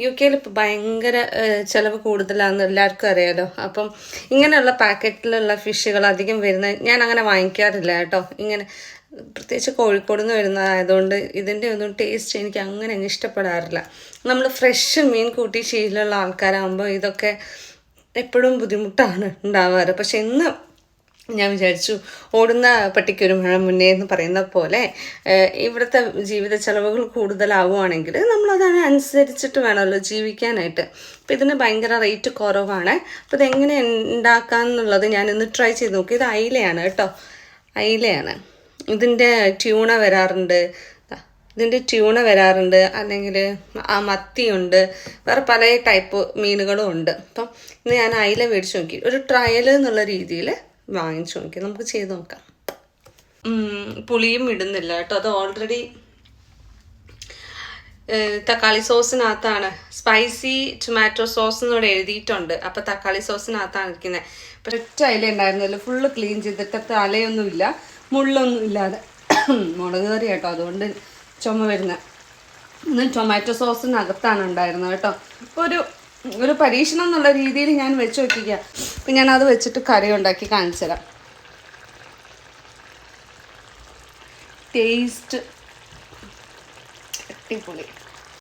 UK ഇപ്പോൾ ഭയങ്കര ചിലവ് കൂടുതലാണെന്ന് എല്ലാവർക്കും അറിയാലോ. അപ്പം ഇങ്ങനെയുള്ള പാക്കറ്റിലുള്ള ഫിഷുകൾ അധികം വരുന്ന ഞാൻ അങ്ങനെ വാങ്ങിക്കാറില്ല കേട്ടോ. ഇങ്ങനെ പ്രത്യേകിച്ച് കോഴിക്കോട് നിന്ന് വരുന്നതായതുകൊണ്ട് ഇതിൻ്റെ ഒന്നും ടേസ്റ്റ് എനിക്ക് അങ്ങനെ അങ്ങ് ഇഷ്ടപ്പെടാറില്ല. നമ്മൾ ഫ്രഷ് മീൻ കൂട്ടി ശീലമുള്ള ആൾക്കാരാകുമ്പോൾ ഇതൊക്കെ എപ്പോഴും ബുദ്ധിമുട്ടാണ് ഉണ്ടാവാറ്. പക്ഷെ ഇന്ന് ഞാൻ വിചാരിച്ചു ഓടുന്ന പട്ടിക്കൊരു മഴ മുന്നേ എന്ന് പറയുന്ന പോലെ ഇവിടുത്തെ ജീവിത ചെലവുകൾ കൂടുതലാവുകയാണെങ്കിൽ നമ്മളതിനനുസരിച്ചിട്ട് വേണമല്ലോ ജീവിക്കാനായിട്ട്. അപ്പോൾ ഇതിന് ഭയങ്കര റേറ്റ് കുറവാണ്. അപ്പോൾ ഇതെങ്ങനെ ഉണ്ടാക്കാമെന്നുള്ളത് ഞാനിന്ന് ട്രൈ ചെയ്ത് നോക്കി. ഇത് അയിലയാണ് കേട്ടോ, അയിലയാണ്. ഇതിൻ്റെ ട്യൂണ വരാറുണ്ട്, അല്ലെങ്കിൽ മത്തിയുണ്ട്, വേറെ പല ടൈപ്പ് മീനുകളും ഉണ്ട്. അപ്പം ഇന്ന് ഞാൻ അയില മേടിച്ച് നോക്കി, ഒരു ട്രയൽ എന്നുള്ള രീതിയിൽ വാങ്ങിച്ചു നോക്കി. നമുക്ക് ചെയ്ത് നോക്കാം. പുളിയും ഇടുന്നില്ല കേട്ടോ, അത് ഓൾറെഡി തക്കാളി സോസിനകത്താണ്, സ്പൈസി ടൊമാറ്റോ സോസ് എന്നൂടെ എഴുതിയിട്ടുണ്ട്. അപ്പോൾ തക്കാളി സോസിനകത്താണ് ഇരിക്കുന്നത്. അപ്പോൾ ഒറ്റ അയില ഉണ്ടായിരുന്നല്ലോ, ഫുള്ള് ക്ലീൻ ചെയ്തിട്ട് തലയൊന്നുമില്ല, മുള്ളൊന്നും ഇല്ലാതെ മുളക് കറി കേട്ടോ, അതുകൊണ്ട് ചുമ വരുന്നത്. ഇന്ന് ടൊമാറ്റോ സോസിനകത്താണ് ഉണ്ടായിരുന്നത് കേട്ടോ. അപ്പോൾ ഒരു പരീക്ഷണം എന്നുള്ള രീതിയിൽ ഞാൻ വെച്ച് നോക്കിക്കുക. അപ്പം ഞാനത് വെച്ചിട്ട് കറി ഉണ്ടാക്കി കാണിച്ചു തരാം. ടേസ്റ്റ് അടിപൊളി.